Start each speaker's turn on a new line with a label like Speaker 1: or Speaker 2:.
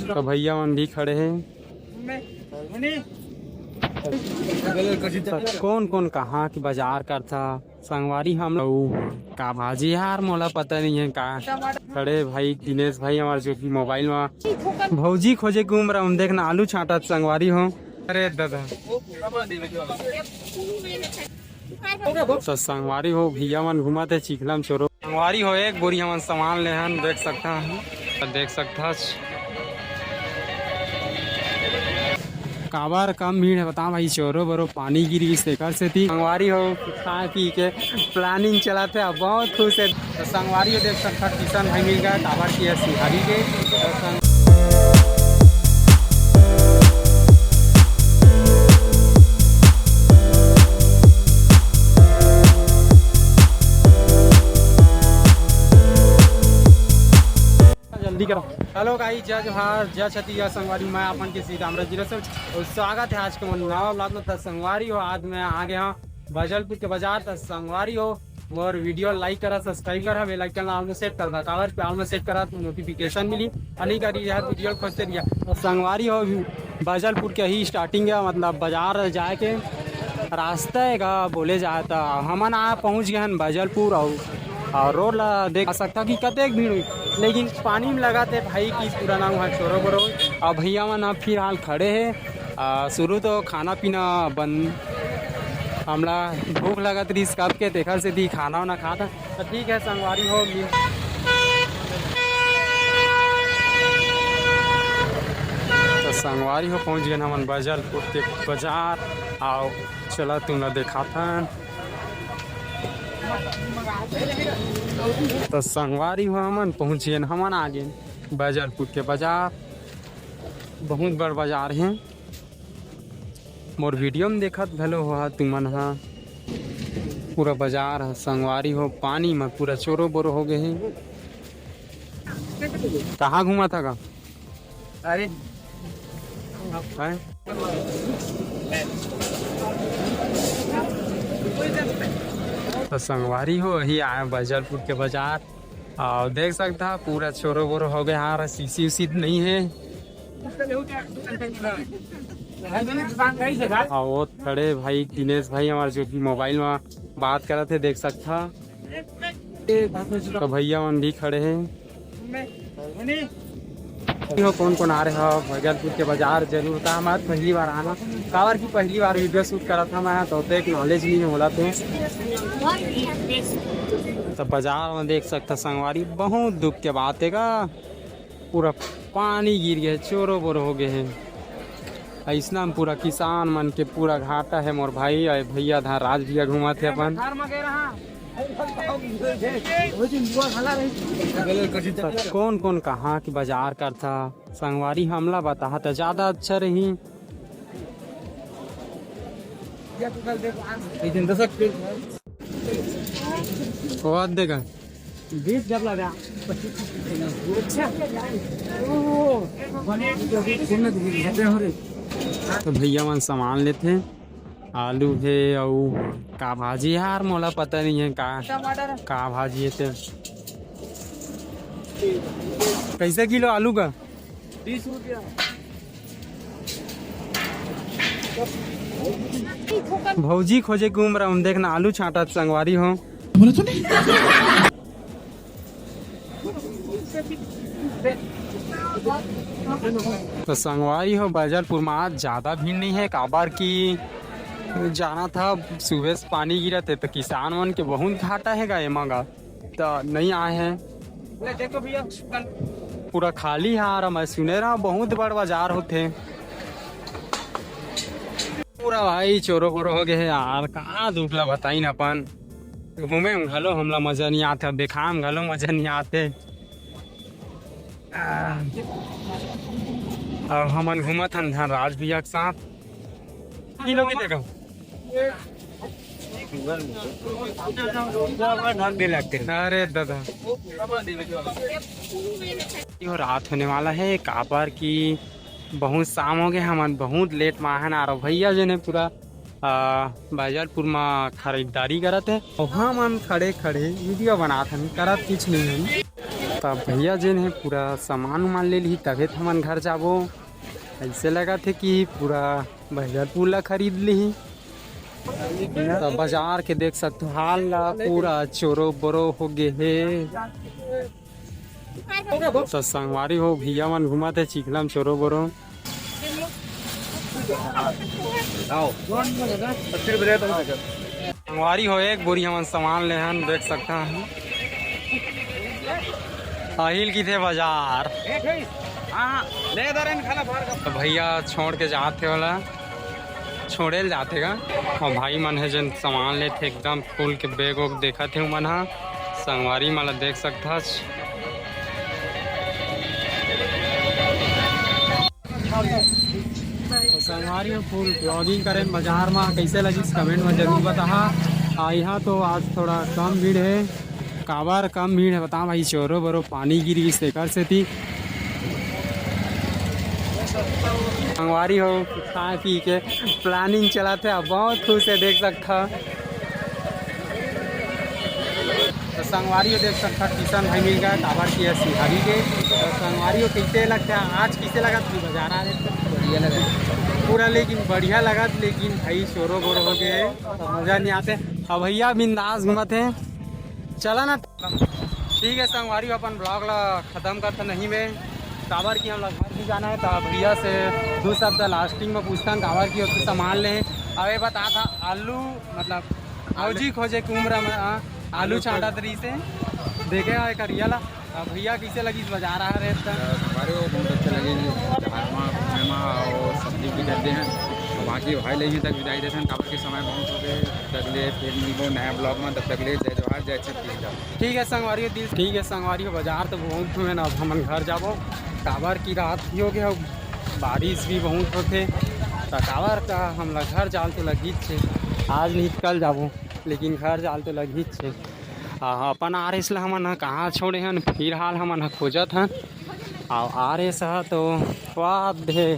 Speaker 1: तो भैया मन भी खड़े हैं। कौन कौन कहाँ की बाजार करता संगवारी हम लोग का भाजी यार मोला पता नहीं है का खड़े भाई दिनेश भाई हमारे जो की मोबाइल में भौजी खोजे घूम रहा हूँ देखना आलू छाटा संगवारी हो। अरे दादा तो संगवारी हो भैया मन घुमाते चिखलम चोरो संगवारी हो एक बोरी हमन सामान ले हन देख सकता काबार कम भीड़ है बता भाई चोरो बरो पानी गिरी शेखर से थी संगवारी हो खा पी के प्लानिंग चलाते हैं बहुत खुश है। तो संगवारी हो देख सकता किसान भाई मिल गया काबार की है सिहारी के जल्दी करो। हेलो गाइस जय जोहार जय छत्तीसगढ़ संगवारी मैं अपन के सीतामढ़ी जिले से और स्वागत है आज के नवा ब्लॉग में। तो संगवारी हो आज मैं आ गया हूँ बजलपुर के बाजार। तो संगवारी हो और वीडियो लाइक करा सब्सक्राइब करा बेल आइकन ऑल में सेट करना कागज पे ऑल में सेट करा तो नोटिफिकेशन मिली नहीं करी यार वीडियो खोजते रहिए। तो संगवारी हो बजलपुर के ही स्टार्टिंग है मतलब बाजार जाए के रास्ता है बोले जाए तो हमन आ पहुँच गए हैं बजलपुर और रोड देख सकता कि कतेक भीड़ हुई लेकिन पानी में लगाते भाई की पूरा नाम है चोरो बोरो और भैया मन अब फिलहाल खड़े हैं। शुरू तो खाना पीना बंद हमला भूख लगत रही कब के देखा से थी खाना वाना खाता तो ठीक है संगवारी हो तो संगवारी हो पहुँच गए हमन बजलपुर के बाजार आओ चला तुम देखा था। तो संगवारी हो हमन पहुँचे हमन आ गए बजलपुर के बाजार बहुत बड़ बाजार है मोर वीडियो में देखत भलो हो तुमन हा पूरा बाजार है संगवारी हो पानी में पूरा चोरो बोरो हो गए हैं। कहाँ घूमा था का अरे तो संगवारी हो ही आए बजलपुर के बाजार और देख सकता पूरा चोरो बोरो हो गया यार सीसी उसी नहीं है और वो खड़े भाई दिनेश भाई हमारे जो की मोबाइल में बात कर रहे थे देख सकता तो भैया मन भी खड़े हैं। कौन कौन आ रहे हो बजलपुर के बाजार जरूर था हमारे पहली बार आना कावर की पहली बार वीडियो शूट करा था मैं तो एक नॉलेज नहीं होला तो बाजार में देख सकता संगवारी बहुत दुख के बात है का पूरा पानी गिर गए चोरो बोरो हो गए हैं ऐसा पूरा किसान मन के पूरा घाटा है मोर भाई भैया धार राज भैया घुमा थे अपन कौन कौन कहाँ की बाजार करता संगवारी हमला बता तो ज्यादा अच्छा रही देगा तो भैया मन सामान लेते आलू है और का भाजी यार मोला पता नहीं है का भाजी है तो कैसे किलो आलू का
Speaker 2: 20 रुपया।
Speaker 1: भौजी खोजे घूम रहा हूँ देखना आलू छाटा संगवारी हो तो संगवारी हो बजलपुर में आज ज्यादा भीड़ नहीं है काबार की जाना था सुबह से पानी गिरा थे तो किसान मन के बहुत घाटा है ये मांगा तो नहीं आए हैं
Speaker 2: देखो भैया
Speaker 1: पूरा खाली है यार मैं सुने रहा बहुत बड़ बाजार होते पूरा भाई चोरो बोरो हो गए यार कहाँ दुखला बताई न अपन घूमे घलो हमला मजा नहीं आते देखा घलो मजा नहीं आते अब हमन घूमत हन राज भैया के साथ देखो अरे दादा रात होने वाला है काबर की बहुत शाम हो गए हम बहुत लेट में आए ना भैया जो ने पूरा बाजारपुर में खरीदारी करते और हम खड़े खड़े वीडियो बनाते हैं करत कुछ नहीं है तब भैया जिन है पूरा सामान उमान ले ली तबे हमन घर जाबो। ऐसे लगा थे कि पूरा बाजार पूरा खरीद ली। तो बाजार के देख सकते हो हाल ला पूरा चोरो बोरो हो गए है। तो संगवारी हो भैया मन घुमा थे चिखलम चोरो बोरो। संगवारी हो एक बोरी हमन सामान ले हन देख सकते हैं। अहिल की थे बाजार तो भैया छोड़ के जाते वाला छोड़े जाते का। और भाई मन है जन सामान लेते एकदम फूल के बैग वैग देखा थे मन हा संगवारी माला देख सकता। तो संगवारी में फुल ब्लॉगिंग करें बाजार में कैसे लगी कमेंट में जरूर बता। यहाँ तो आज थोड़ा कम भीड़ है। काबर कम भीड़ है बता भाई चोरो बरो पानी गिरी शेखर से थी। संगवारी हो खा पी के प्लानिंग चलाते हैं बहुत खुश है देख सकता। तो संगवारी हो देख सकता किशन भाई मिल गया काबर की है सिहारी के। तो संगवारी हो कैसे लगता है आज कैसे लगा तू बाजार आ रहे बढ़िया लगा पूरा लेकिन बढ़िया लगा लेकिन भाई चोरो बोरो हो गए तो मज़ा नहीं आते। अब भैया बिंदास घूमते हैं चला ना ठीक है। संगवारी अपन ब्लॉग ला ख़त्म करते नहीं में काबर की हम लोग घर भी जाना है। तो भैया से 2 शब्द लास्टिंग में पूछता हूँ काबर की होते सामान ले। अब ये बता था आलू मतलब औजी खोजे की उम्र में आलू चाटा तरी से देखे करिया ला। भैया कैसे लगी बाजार आ रहे
Speaker 2: हमारे वो बहुत अच्छे लगे और सब्जी भी करते हैं। तो बाकी भाई लेंगे तक विदाई देते हैं काबर के समय बहुत हो गए तक ले फिर मिलबो नया ब्लॉग में तब तक ले जय जोहार जय छत्तीसगढ़।
Speaker 1: ठीक है संगवारी दिल ठीक है संगवारी बाजार तो बहुत हुए ना अब हम घर जाबो काबर की रात भी हो गया बारिश भी बहुत होते। तो काबर का हम लोग घर जाल तो लगी छे आज नहीं कल जाबो लेकिन घर जाल तो लगी छे। अपन आर एस ला हमन कहाँ छोड़े हैं फिर हाल हमन खोजत हैं। और आर एस तो वाद है